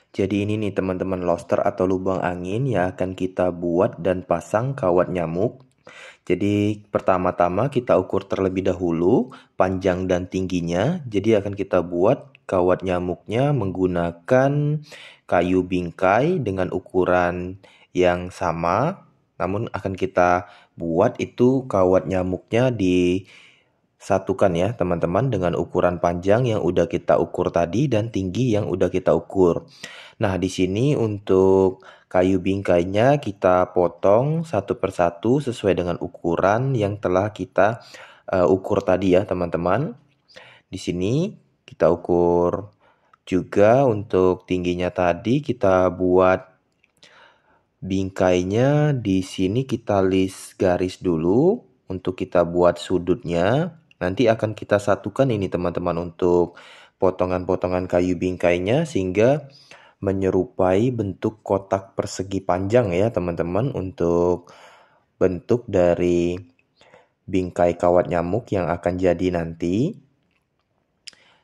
Jadi ini nih teman-teman lobster atau lubang angin yang akan kita buat dan pasang kawat nyamuk. Jadi pertama-tama kita ukur terlebih dahulu panjang dan tingginya. Jadi akan kita buat kawat nyamuknya menggunakan kayu bingkai dengan ukuran yang sama. Namun akan kita buat itu kawat nyamuknya disatukan ya teman-teman dengan ukuran panjang yang udah kita ukur tadi dan tinggi yang udah kita ukur. Nah, di sini untuk kayu bingkainya kita potong satu persatu sesuai dengan ukuran yang telah kita ukur tadi ya, teman-teman. Di sini kita ukur juga untuk tingginya tadi kita buat bingkainya. Di sini kita list garis dulu untuk kita buat sudutnya. Nanti akan kita satukan ini teman-teman untuk potongan-potongan kayu bingkainya sehingga menyerupai bentuk kotak persegi panjang ya teman-teman untuk bentuk dari bingkai kawat nyamuk yang akan jadi nanti.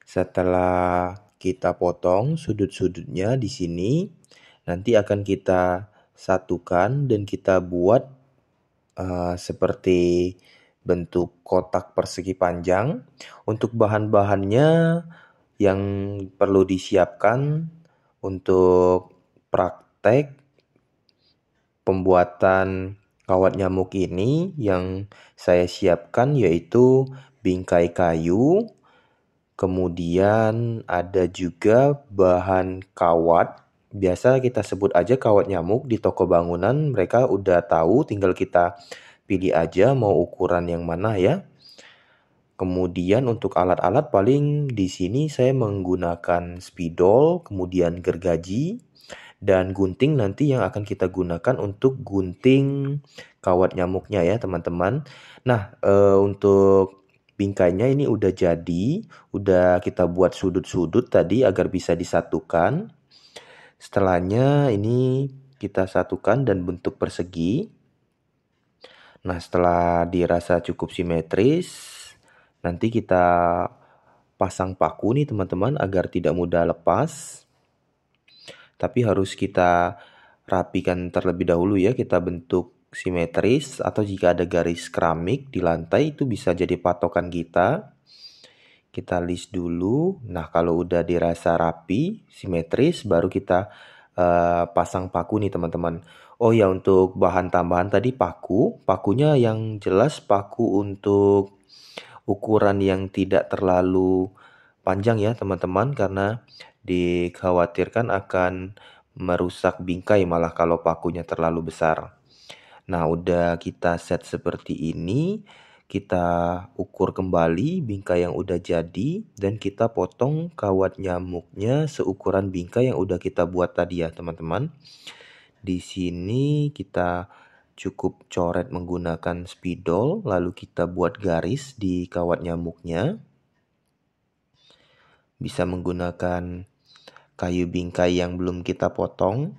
Setelah kita potong sudut-sudutnya di sini, nanti akan kita satukan dan kita buat seperti bentuk kotak persegi panjang. Untuk bahan-bahannya yang perlu disiapkan untuk praktek pembuatan kawat nyamuk ini yang saya siapkan yaitu bingkai kayu, kemudian ada juga bahan kawat. Biasa kita sebut aja kawat nyamuk di toko bangunan, mereka udah tahu, tinggal kita pilih aja mau ukuran yang mana ya. Kemudian untuk alat-alat paling di sini saya menggunakan spidol, kemudian gergaji, dan gunting nanti yang akan kita gunakan untuk gunting kawat nyamuknya ya teman-teman. Nah, untuk bingkainya ini udah jadi, udah kita buat sudut-sudut tadi agar bisa disatukan. Setelahnya ini kita satukan dan bentuk persegi. Nah, setelah dirasa cukup simetris, nanti kita pasang paku nih teman-teman agar tidak mudah lepas. Tapi harus kita rapikan terlebih dahulu ya, kita bentuk simetris atau jika ada garis keramik di lantai itu bisa jadi patokan kita. Kita list dulu. Nah, kalau udah dirasa rapi, simetris, baru kita pasang paku nih teman-teman. Oh ya, untuk bahan tambahan tadi paku. Pakunya yang jelas paku untuk ukuran yang tidak terlalu panjang ya teman-teman, karena dikhawatirkan akan merusak bingkai malah kalau pakunya terlalu besar. Nah, udah kita set seperti ini, kita ukur kembali bingkai yang udah jadi dan kita potong kawat nyamuknya seukuran bingkai yang udah kita buat tadi ya, teman-teman. Di sini kita cukup coret menggunakan spidol, lalu kita buat garis di kawat nyamuknya. Bisa menggunakan kayu bingkai yang belum kita potong.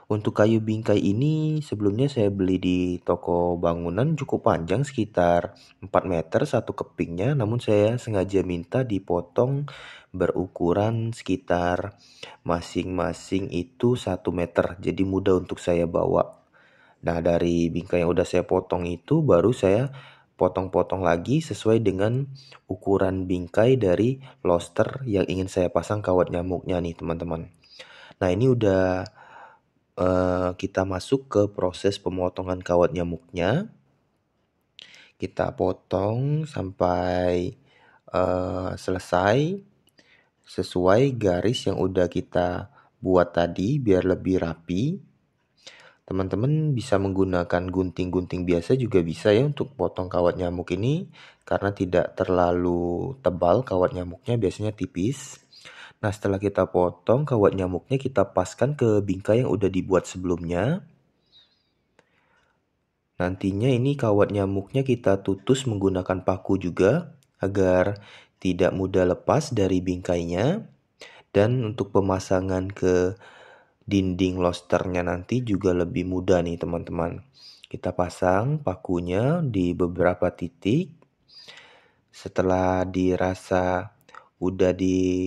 Untuk kayu bingkai ini sebelumnya saya beli di toko bangunan cukup panjang sekitar 4 meter satu kepingnya, namun saya sengaja minta dipotong berukuran sekitar masing-masing itu 1 meter, jadi mudah untuk saya bawa. Nah, dari bingkai yang udah saya potong itu baru saya potong-potong lagi sesuai dengan ukuran bingkai dari lobster yang ingin saya pasang kawat nyamuknya nih teman-teman. Nah, ini udah kita masuk ke proses pemotongan kawat nyamuknya. Kita potong sampai selesai sesuai garis yang udah kita buat tadi biar lebih rapi. Teman-teman bisa menggunakan gunting-gunting biasa juga bisa ya untuk potong kawat nyamuk ini, karena tidak terlalu tebal kawat nyamuknya, biasanya tipis. Nah, setelah kita potong kawat nyamuknya, kita paskan ke bingkai yang udah dibuat sebelumnya. Nantinya ini kawat nyamuknya kita tutus menggunakan paku juga agar tidak mudah lepas dari bingkainya. Dan untuk pemasangan ke dinding lobsternya nanti juga lebih mudah nih teman-teman. Kita pasang pakunya di beberapa titik. Setelah dirasa udah dipasang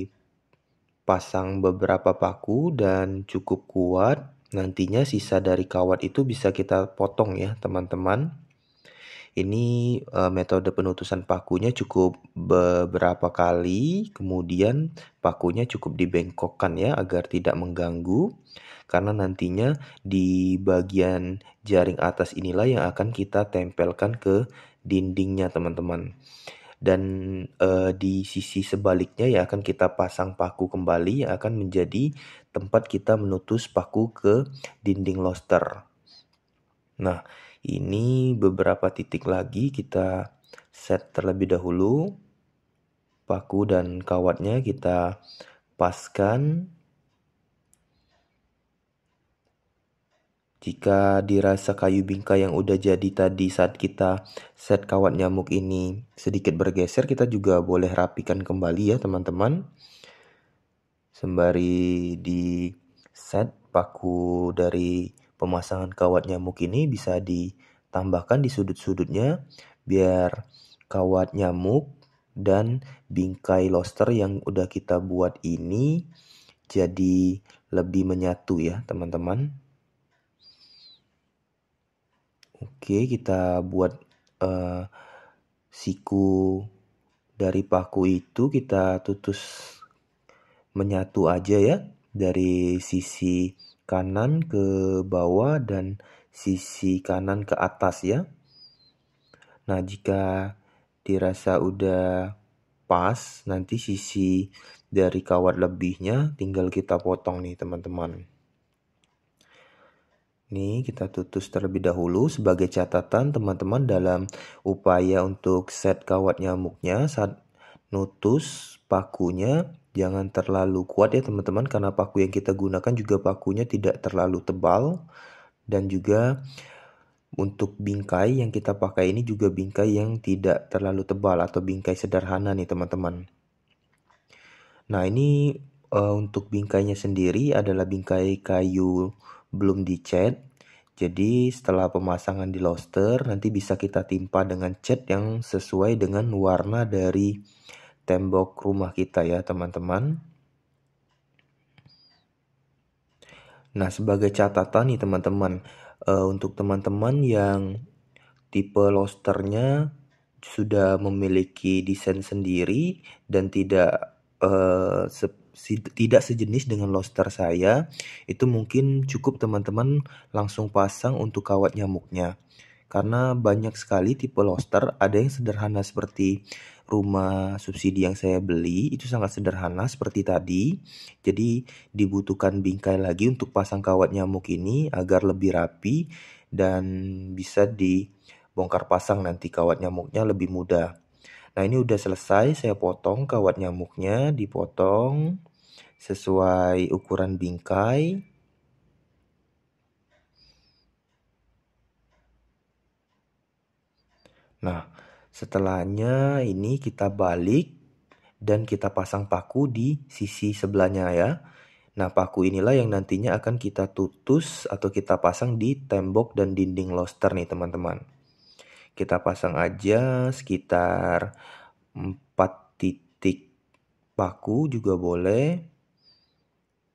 pasang beberapa paku dan cukup kuat, nantinya sisa dari kawat itu bisa kita potong ya teman-teman. Ini metode penutusan pakunya cukup beberapa kali, kemudian pakunya cukup dibengkokkan ya agar tidak mengganggu. Karena nantinya di bagian jaring atas inilah yang akan kita tempelkan ke dindingnya teman-teman. Dan di sisi sebaliknya yang akan kita pasang paku kembali yang akan menjadi tempat kita menutus paku ke dinding loster. Nah, ini beberapa titik lagi kita set terlebih dahulu. Paku dan kawatnya kita paskan. Jika dirasa kayu bingkai yang udah jadi tadi saat kita set kawat nyamuk ini sedikit bergeser, kita juga boleh rapikan kembali ya teman-teman. Sembari di set paku dari pemasangan kawat nyamuk ini bisa ditambahkan di sudut-sudutnya biar kawat nyamuk dan bingkai lobster yang udah kita buat ini jadi lebih menyatu ya teman-teman. Oke, kita buat siku dari paku itu kita tutus menyatu aja ya dari sisi kanan ke bawah dan sisi kanan ke atas ya. Nah, jika dirasa udah pas, nanti sisi dari kawat lebihnya tinggal kita potong nih teman-teman. Nih kita tutus terlebih dahulu. Sebagai catatan teman-teman dalam upaya untuk set kawat nyamuknya saat nutus pakunya jangan terlalu kuat ya teman-teman, karena paku yang kita gunakan juga pakunya tidak terlalu tebal. Dan juga untuk bingkai yang kita pakai ini juga bingkai yang tidak terlalu tebal atau bingkai sederhana nih teman-teman. Nah ini untuk bingkainya sendiri adalah bingkai kayu belum dicat. Jadi setelah pemasangan di lobster nanti bisa kita timpa dengan cat yang sesuai dengan warna dari tembok rumah kita ya teman-teman. Nah sebagai catatan nih teman-teman, untuk teman-teman yang tipe lobsternya sudah memiliki desain sendiri dan tidak sejenis dengan lobster saya, itu mungkin cukup teman-teman langsung pasang untuk kawat nyamuknya. Karena banyak sekali tipe lobster, ada yang sederhana seperti rumah subsidi yang saya beli, itu sangat sederhana seperti tadi. Jadi dibutuhkan bingkai lagi untuk pasang kawat nyamuk ini agar lebih rapi dan bisa dibongkar pasang nanti kawat nyamuknya lebih mudah. Nah ini udah selesai, saya potong kawat nyamuknya, dipotong sesuai ukuran bingkai. Nah setelahnya ini kita balik dan kita pasang paku di sisi sebelahnya ya. Nah paku inilah yang nantinya akan kita tutus atau kita pasang di tembok dan dinding lobster nih teman-teman. Kita pasang aja sekitar 4 titik paku juga boleh,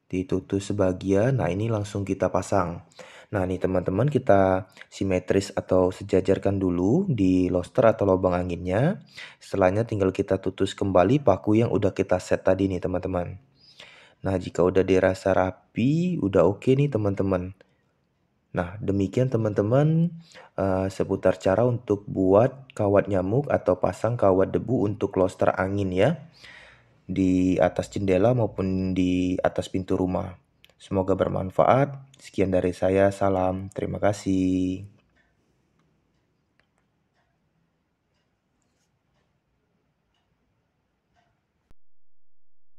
ditutus sebagian. Nah ini langsung kita pasang. Nah nih teman-teman kita simetris atau sejajarkan dulu di lobster atau lubang anginnya. Setelahnya tinggal kita tutus kembali paku yang udah kita set tadi nih teman-teman. Nah jika udah dirasa rapi, udah oke nih teman-teman. Nah demikian teman-teman seputar cara untuk buat kawat nyamuk atau pasang kawat debu untuk lobster angin ya, di atas jendela maupun di atas pintu rumah. Semoga bermanfaat. Sekian dari saya, salam, terima kasih.